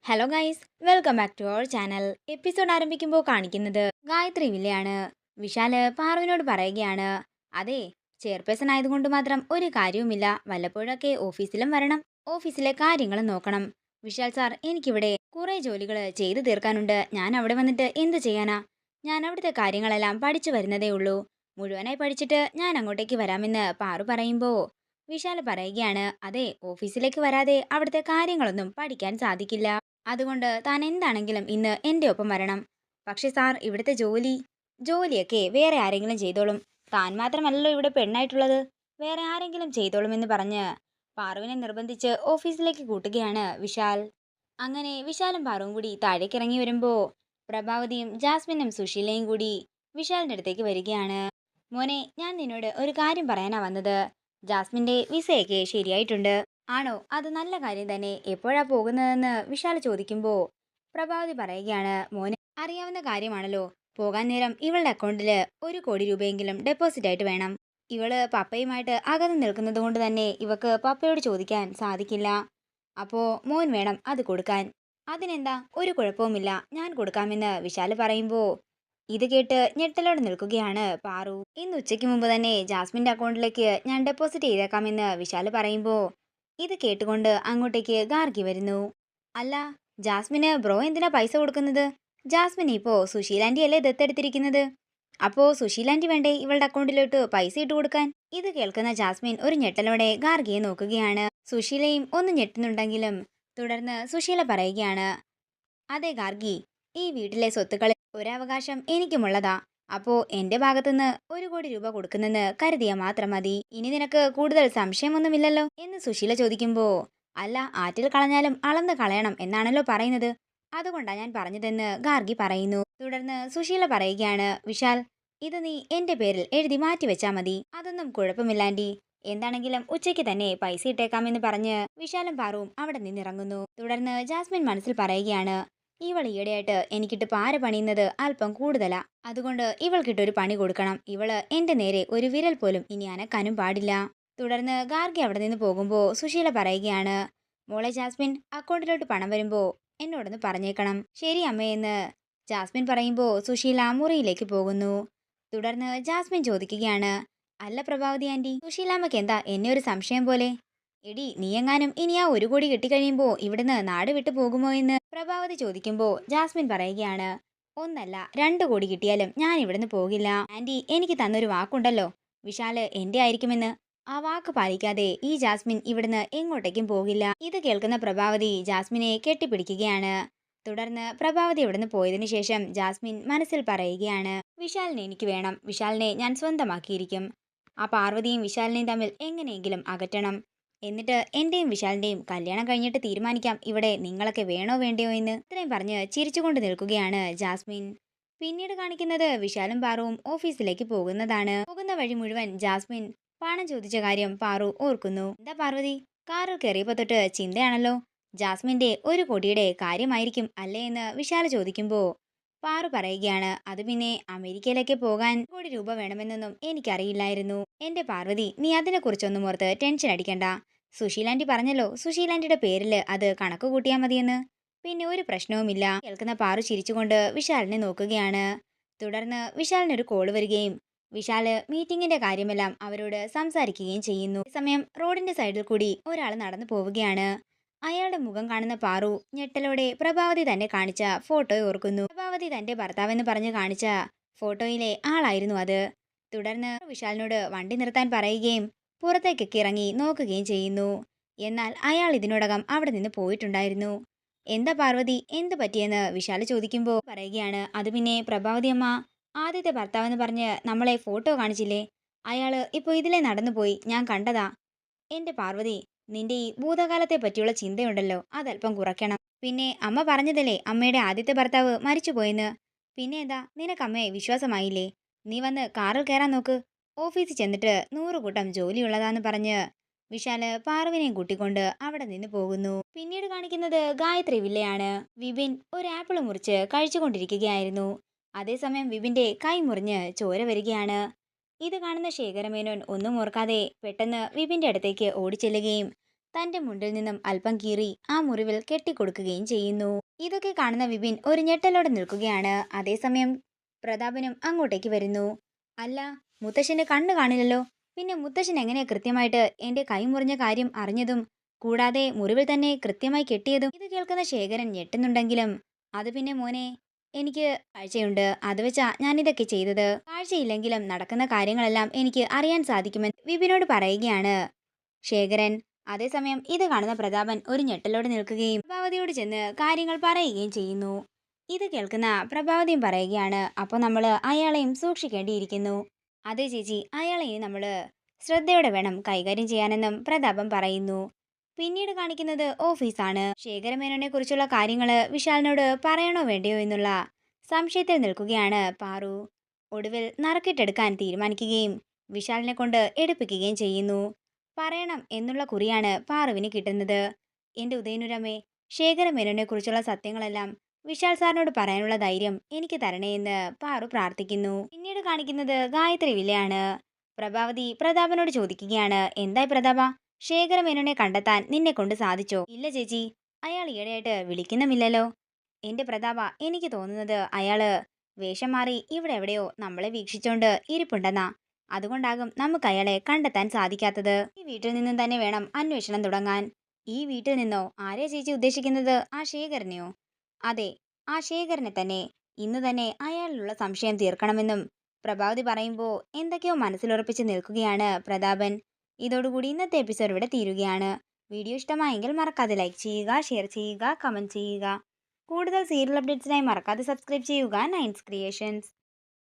Hello guys, welcome back to our channel. Episode ആരംഭിക്കുമ്പോൾ കാണിക്കുന്നത് ഗായത്രി വില്ലയാണ്. വിശാല് പാറുവിനോട് പറയുകയാണ്, അതെ, ചെയർപേഴ്സൺ ആയതുകൊണ്ട് മാത്രം ഒരു കാര്യവുമില്ല, വല്ലപ്പോഴൊക്കെ ഓഫീസിലും വരണം, ഓഫീസിലെ കാര്യങ്ങളും നോക്കണം. വിശാൽ സാർ, എനിക്കിവിടെ കുറെ ജോലികൾ ചെയ്തു തീർക്കാനുണ്ട്. ഞാൻ അവിടെ വന്നിട്ട് എന്ത് ചെയ്യാനാ? ഞാൻ അവിടുത്തെ കാര്യങ്ങളെല്ലാം പഠിച്ചു വരുന്നതേ ഉള്ളൂ. മുഴുവനായി പഠിച്ചിട്ട് ഞാൻ അങ്ങോട്ടേക്ക് വരാമെന്ന് പാറു പറയുമ്പോൾ വിശാല് പറയുകയാണ്, അതെ, ഓഫീസിലേക്ക് വരാതെ അവിടുത്തെ കാര്യങ്ങളൊന്നും പഠിക്കാൻ സാധിക്കില്ല. അതുകൊണ്ട് താൻ എന്താണെങ്കിലും ഇന്ന് എൻ്റെ ഒപ്പം വരണം. പക്ഷേ സാർ, ഇവിടുത്തെ ജോലിയൊക്കെ വേറെ ആരെങ്കിലും ചെയ്തോളും. താൻ മാത്രമല്ലല്ലോ ഇവിടെ പെണ്ണായിട്ടുള്ളത്, വേറെ ആരെങ്കിലും ചെയ്തോളുമെന്ന് പറഞ്ഞ് പാറുവിനെ നിർബന്ധിച്ച് ഓഫീസിലേക്ക് കൂട്ടുകയാണ് വിശാൽ. അങ്ങനെ വിശാലും പാറുവും കൂടി താഴേക്ക് ഇറങ്ങി വരുമ്പോൾ പ്രഭാവതിയും ജാസ്മിനും സുശീലയും കൂടി വിശാലിന്റെ അടുത്തേക്ക് വരികയാണ്. മോനെ, ഞാൻ നിന്നോട് ഒരു കാര്യം പറയാനാ വന്നത്. ജാസ്മിന്റെ വിസയൊക്കെ ശരിയായിട്ടുണ്ട്. ആണോ? അത് നല്ല കാര്യം തന്നെ. എപ്പോഴാ പോകുന്നതെന്ന് വിശാൽ ചോദിക്കുമ്പോൾ പ്രഭാവതി പറയുകയാണ്, മോനെ അറിയാവുന്ന കാര്യമാണല്ലോ. പോകാൻ നേരം ഇവളുടെ അക്കൗണ്ടില് 1 കോടി രൂപയെങ്കിലും ഡെപ്പോസിറ്റ് ആയിട്ട് വേണം. ഇവള് പപ്പയുമായിട്ട് അകന്ന് നിൽക്കുന്നത് കൊണ്ട് തന്നെ ഇവക്ക് പപ്പയോട് ചോദിക്കാൻ സാധിക്കില്ല. അപ്പോ മോൻ വേണം അത് കൊടുക്കാൻ. അതിനെന്താ, ഒരു കുഴപ്പവുമില്ല, ഞാൻ കൊടുക്കാമെന്ന് വിശാല് പറയുമ്പോ ഇത് കേട്ട് ഞെട്ടലോടെ നിൽക്കുകയാണ് പാറു. ഇന്ന് ഉച്ചയ്ക്ക് മുമ്പ് തന്നെ ജാസ്മിന്റെ അക്കൗണ്ടിലേക്ക് ഞാൻ ഡെപ്പോസിറ്റ് ചെയ്തേക്കാമെന്ന് വിശാല് പറയുമ്പോ ഇത് കേട്ടുകൊണ്ട് അങ്ങോട്ടേക്ക് ഗാർഗി വരുന്നു. അല്ല, ജാസ്മിന് ബ്രോ എന്തിനാ പൈസ കൊടുക്കുന്നത്? ജാസ്മിൻ ഇപ്പോ സുശീലാന്റി അല്ലേ ദത്തെടുത്തിരിക്കുന്നത്? അപ്പോ സുശീലാന്റി വേണ്ടേ ഇവളുടെ അക്കൗണ്ടിലോട്ട് പൈസ ഇട്ട് കൊടുക്കാൻ? ഇത് കേൾക്കുന്ന ജാസ്മിൻ ഒരു ഞെട്ടലോടെ ഗാർഗിയെ നോക്കുകയാണ്. സുശീലയും ഒന്ന് ഞെട്ടുന്നുണ്ടെങ്കിലും തുടർന്ന് സുശീല പറയുകയാണ്, അതെ ഗാർഗി, ഈ വീട്ടിലെ സ്വത്തുക്കളിൽ ഒരവകാശം എനിക്കുമുള്ളതാ. അപ്പോ എന്റെ ഭാഗത്തുനിന്ന് 1 കോടി രൂപ കൊടുക്കുന്നെന്ന് കരുതിയാ മാത്രം മതി. ഇനി നിനക്ക് കൂടുതൽ സംശയമൊന്നുമില്ലല്ലോ എന്ന് സുശീല ചോദിക്കുമ്പോ, അല്ല, ആറ്റിൽ കളഞ്ഞാലും അളന്ന് കളയണം എന്നാണല്ലോ പറയുന്നത്, അതുകൊണ്ടാ ഞാൻ പറഞ്ഞതെന്ന് ഗാർഗി പറയുന്നു. തുടർന്ന് സുശീല പറയുകയാണ്, വിശാൽ, ഇത് നീ എന്റെ പേരിൽ എഴുതി മാറ്റി വെച്ചാ മതി. അതൊന്നും കുഴപ്പമില്ലാൻഡി. എന്താണെങ്കിലും ഉച്ചയ്ക്ക് തന്നെ പൈസ ഇട്ടേക്കാമെന്ന് പറഞ്ഞ് വിശാലും പാറുവും അവിടെ നിന്നിറങ്ങുന്നു. തുടർന്ന് ജാസ്മിൻ മനസ്സിൽ പറയുകയാണ്, ഇവൾ ഈയിടെയായിട്ട് എനിക്കിട്ട് പാര പണിയുന്നത് അല്പം കൂടുതലാ. അതുകൊണ്ട് ഇവൾക്കിട്ടൊരു പണി കൊടുക്കണം. ഇവള് എന്റെ നേരെ ഒരു വിരൽ പോലും ഇനി അനക്കാനും പാടില്ല. തുടർന്ന് ഗാർഗി അവിടെ നിന്ന് പോകുമ്പോൾ സുശീല പറയുകയാണ്, മോളെ ജാസ്മിൻ, അക്കൗണ്ടിലോട്ട് പണം വരുമ്പോ എന്നോടൊന്ന് പറഞ്ഞേക്കണം. ശരി അമ്മയെന്ന് ജാസ്മിൻ പറയുമ്പോൾ സുശീല മുറിയിലേക്ക് പോകുന്നു. തുടർന്ന് ജാസ്മിൻ ചോദിക്കുകയാണ്, അല്ല പ്രഭാവതി ആന്റി, സുശീലാമ്മയ്ക്ക് എന്താ എന്നെ ഒരു സംശയം പോലെ? എടി, നീയെങ്ങാനും ഇനി ആ 1 കോടി കിട്ടിക്കഴിയുമ്പോ ഇവിടുന്ന് നാട് വിട്ടു പോകുമോ എന്ന് പ്രഭാവതി ചോദിക്കുമ്പോൾ ജാസ്മിൻ പറയുകയാണ്, ഒന്നല്ല 2 കോടി കിട്ടിയാലും ഞാൻ ഇവിടുന്ന് പോകില്ല. ആന്റി എനിക്ക് തന്നൊരു വാക്കുണ്ടല്ലോ, വിശാല് എന്റെ ആയിരിക്കുമെന്ന്. ആ വാക്ക് പാലിക്കാതെ ഈ ജാസ്മിൻ ഇവിടുന്ന് എങ്ങോട്ടേക്കും പോകില്ല. ഇത് കേൾക്കുന്ന പ്രഭാവതി ജാസ്മിനെ കെട്ടിപ്പിടിക്കുകയാണ്. തുടർന്ന് പ്രഭാവതി ഇവിടുന്ന് പോയതിനു ശേഷം ജാസ്മിൻ മനസ്സിൽ പറയുകയാണ്, വിശാലിനെ എനിക്ക് വേണം, വിശാലിനെ ഞാൻ സ്വന്തമാക്കിയിരിക്കും. ആ പാർവതിയും വിശാലിനെയും തമ്മിൽ എങ്ങനെയെങ്കിലും അകറ്റണം. എന്നിട്ട് എന്റെയും വിശാലിന്റെയും കല്യാണം കഴിഞ്ഞിട്ട് തീരുമാനിക്കാം ഇവിടെ നിങ്ങളൊക്കെ വേണോ വേണ്ടയോ എന്ന്. ഇത്രയും പറഞ്ഞ് ചിരിച്ചുകൊണ്ട് നിൽക്കുകയാണ് ജാസ്മിൻ. പിന്നീട് കാണിക്കുന്നത് വിശാലും പാറുവും ഓഫീസിലേക്ക് പോകുന്നതാണ്. പോകുന്ന വഴി മുഴുവൻ ജാസ്മിൻ പണം ചോദിച്ച കാര്യം പാറു ഓർക്കുന്നു. എന്താ പാർവതി, കാറിൽ കയറിയപ്പോ തൊട്ട് ചിന്തയാണല്ലോ. ജാസ്മിന്റെ 1 കോടിയുടെ കാര്യമായിരിക്കും അല്ലേ എന്ന് വിശാല ചോദിക്കുമ്പോ പാറു പറയുകയാണ്, അത് പിന്നെ അമേരിക്കയിലേക്ക് പോകാൻ 1 കോടി രൂപ വേണമെന്നൊന്നും എനിക്കറിയില്ലായിരുന്നു. എന്റെ പാർവതി, നീ അതിനെക്കുറിച്ചൊന്നും ഓർത്ത് ടെൻഷൻ അടിക്കണ്ട. സുശീലാന്റി പറഞ്ഞല്ലോ, സുശീലാന്റിയുടെ പേരില് അത് കണക്ക് കൂട്ടിയാൽ മതിയെന്ന്. പിന്നെ ഒരു പ്രശ്നവുമില്ല. കേൾക്കുന്ന പാറു ചിരിച്ചുകൊണ്ട് വിശാലിനെ നോക്കുകയാണ്. തുടർന്ന് വിശാലിനൊരു കോള് വരികയും വിശാല് മീറ്റിംഗിന്റെ കാര്യമെല്ലാം അവരോട് സംസാരിക്കുകയും ചെയ്യുന്നു. ഈ സമയം റോഡിന്റെ സൈഡിൽ കൂടി ഒരാൾ നടന്നു പോവുകയാണ്. അയാളുടെ മുഖം കാണുന്ന പാറു ഞെട്ടലോടെ പ്രഭാവതി തന്നെ കാണിച്ച ഫോട്ടോ ഓർക്കുന്നു. പ്രഭാവതി തന്റെ ഭർത്താവെന്ന് പറഞ്ഞ് കാണിച്ച ഫോട്ടോയിലെ ആളായിരുന്നു അത്. തുടർന്ന് വിശാലിനോട് വണ്ടി നിർത്താൻ പറയുകയും പുറത്തേക്കൊക്കെ ഇറങ്ങി നോക്കുകയും ചെയ്യുന്നു. എന്നാൽ അയാൾ ഇതിനോടകം അവിടെ നിന്ന് പോയിട്ടുണ്ടായിരുന്നു. എന്താ പാർവതി, എന്ത് പറ്റിയെന്ന് വിശാല് ചോദിക്കുമ്പോൾ പറയുകയാണ്, അത് പിന്നെ പ്രഭാവതി അമ്മ, ആദ്യത്തെ ഭർത്താവെന്ന് പറഞ്ഞ് നമ്മളെ ഫോട്ടോ കാണിച്ചില്ലേ, അയാള് ഇപ്പൊ ഇതിലെ നടന്നുപോയി, ഞാൻ കണ്ടതാ. എന്റെ പാർവതി, നിന്റെ ഈ ഭൂതകാലത്തെ പറ്റിയുള്ള ചിന്തയുണ്ടല്ലോ, അതല്പം കുറയ്ക്കണം. പിന്നെ അമ്മ പറഞ്ഞതല്ലേ അമ്മയുടെ ആദ്യത്തെ ഭർത്താവ് മരിച്ചുപോയെന്ന്. പിന്നെ എന്താ, നിനക്ക് അമ്മയെ വിശ്വാസമായില്ലേ? നീ വന്ന് കാറിൽ കയറാൻ നോക്ക്. ഓഫീസിൽ ചെന്നിട്ട് 100 കൂട്ടം ജോലിയുള്ളതാന്ന് പറഞ്ഞ് വിശാല് പാറുവിനെയും കൂട്ടിക്കൊണ്ട് അവിടെ നിന്ന് പോകുന്നു. പിന്നീട് കാണിക്കുന്നത് ഗായത്രി വില്ലയാണ്. വിപിൻ ഒരു ആപ്പിൾ മുറിച്ച് കഴിച്ചുകൊണ്ടിരിക്കുകയായിരുന്നു. അതേസമയം വിപിന്റെ കൈ മുറിഞ്ഞ് ചോര വരികയാണ്. ഇത് കാണുന്ന ശേഖരമേനോൻ ഒന്നും ഓർക്കാതെ പെട്ടെന്ന് വിപിന്റെ അടുത്തേക്ക് ഓടിച്ചെല്ലുകയും തന്റെ മുണ്ടിൽ നിന്നും അല്പം കീറി ആ മുറിവിൽ കെട്ടിക്കൊടുക്കുകയും ചെയ്യുന്നു. ഇതൊക്കെ കാണുന്ന വിപിൻ ഒരു ഞെട്ടലോടെ നിൽക്കുകയാണ്. അതേസമയം പ്രതാപനും അങ്ങോട്ടേക്ക് വരുന്നു. അല്ല, മുത്തശ്ശന്റെ കണ്ണ് കാണില്ലല്ലോ, പിന്നെ മുത്തശ്ശൻ എങ്ങനെയാ കൃത്യമായിട്ട് എന്റെ കൈ മുറിഞ്ഞ കാര്യം അറിഞ്ഞതും കൂടാതെ മുറിവിൽ തന്നെ കൃത്യമായി കെട്ടിയതും? ഇത് കേൾക്കുന്ന ശേഖരൻ ഞെട്ടുന്നുണ്ടെങ്കിലും അത് പിന്നെ മോനെ, എനിക്ക് കാഴ്ചയുണ്ട്, അത് വെച്ചാ ഞാനിതൊക്കെ ചെയ്തത്. കാഴ്ചയില്ലെങ്കിലും നടക്കുന്ന കാര്യങ്ങളെല്ലാം എനിക്ക് അറിയാൻ സാധിക്കുമെന്ന് വിപിനോട് പറയുകയാണ് ശേഖരൻ. അതേസമയം ഇത് കാണുന്ന പ്രതാപൻ ഒരു ഞെട്ടലോടെ നിൽക്കുകയും പ്രഭാവതിയോട് ചെന്ന് കാര്യങ്ങൾ പറയുകയും ചെയ്യുന്നു. ഇത് കേൾക്കുന്ന പ്രഭാവതിയും പറയുകയാണ്, അപ്പോൾ നമ്മൾ അയാളെയും സൂക്ഷിക്കേണ്ടിയിരിക്കുന്നു. അതെ ചേച്ചി, അയാളെയും നമ്മൾ ശ്രദ്ധയോടെ വേണം കൈകാര്യം ചെയ്യാനെന്നും പ്രതാപം പറയുന്നു. പിന്നീട് കാണിക്കുന്നത് ഓഫീസാണ്. ശേഖരമേനോനെ കുറിച്ചുള്ള കാര്യങ്ങൾ വിശാലിനോട് പറയണോ വേണ്ടയോ എന്നുള്ള സംശയത്തിൽ നിൽക്കുകയാണ് പാറു. ഒടുവിൽ നറുക്കിട്ടെടുക്കാൻ തീരുമാനിക്കുകയും വിശാലിനെ കൊണ്ട് എടുപ്പിക്കുകയും ചെയ്യുന്നു. പറയണം എന്നുള്ള കുറിയാണ് പാറുവിന് കിട്ടുന്നത്. എന്റെ ഉദയനുരമേ, ശേഖരമേനോനെ കുറിച്ചുള്ള സത്യങ്ങളെല്ലാം വിശാൽ സാറിനോട് പറയാനുള്ള ധൈര്യം എനിക്ക് തരണേ എന്ന് പാറു പ്രാർത്ഥിക്കുന്നു. പിന്നീട് കാണിക്കുന്നത് ഗായത്രി വില്ലയാണ്. പ്രഭാവതി പ്രതാപനോട് ചോദിക്കുകയാണ്, എന്തായി പ്രതാപ, ശേഖരമേനോനെ കണ്ടെത്താൻ നിന്നെ കൊണ്ട് സാധിച്ചോ? ഇല്ല ചേച്ചി, അയാൾ ഈയിടെയായിട്ട് വിളിക്കുന്നുമില്ലല്ലോ. എന്റെ പ്രതാപ, എനിക്ക് തോന്നുന്നത് അയാള് വേഷം മാറി ഇവിടെ എവിടെയോ നമ്മളെ വീക്ഷിച്ചോണ്ട് ഇരിപ്പുണ്ടെന്നാ. അതുകൊണ്ടാകും നമുക്ക് അയാളെ കണ്ടെത്താൻ സാധിക്കാത്തത്. ഈ വീട്ടിൽ നിന്നും തന്നെ വേണം അന്വേഷണം തുടങ്ങാൻ. ഈ വീട്ടിൽ നിന്നോ? ആരെയാ ചേച്ചി ഉദ്ദേശിക്കുന്നത്? ആ ശേഖരനെയോ? അതെ, ആ ശേഖരനെ തന്നെ. ഇന്ന് തന്നെ അയാളിലുള്ള സംശയം തീർക്കണമെന്നും പ്രഭാവതി പറയുമ്പോൾ എന്തൊക്കെയോ മനസ്സിലുറപ്പിച്ച് നിൽക്കുകയാണ് പ്രതാപൻ. ഇതോടുകൂടി ഇന്നത്തെ എപ്പിസോഡ് ഇവിടെ തീരുകയാണ്. വീഡിയോ ഇഷ്ടമായെങ്കിൽ മറക്കാതെ ലൈക്ക് ചെയ്യുക, ഷെയർ ചെയ്യുക, കമൻറ്റ് ചെയ്യുക. കൂടുതൽ സീരിയൽ അപ്ഡേറ്റ്സിനായി മറക്കാതെ സബ്സ്ക്രൈബ് ചെയ്യുക നയൻസ് ക്രിയേഷൻസ്.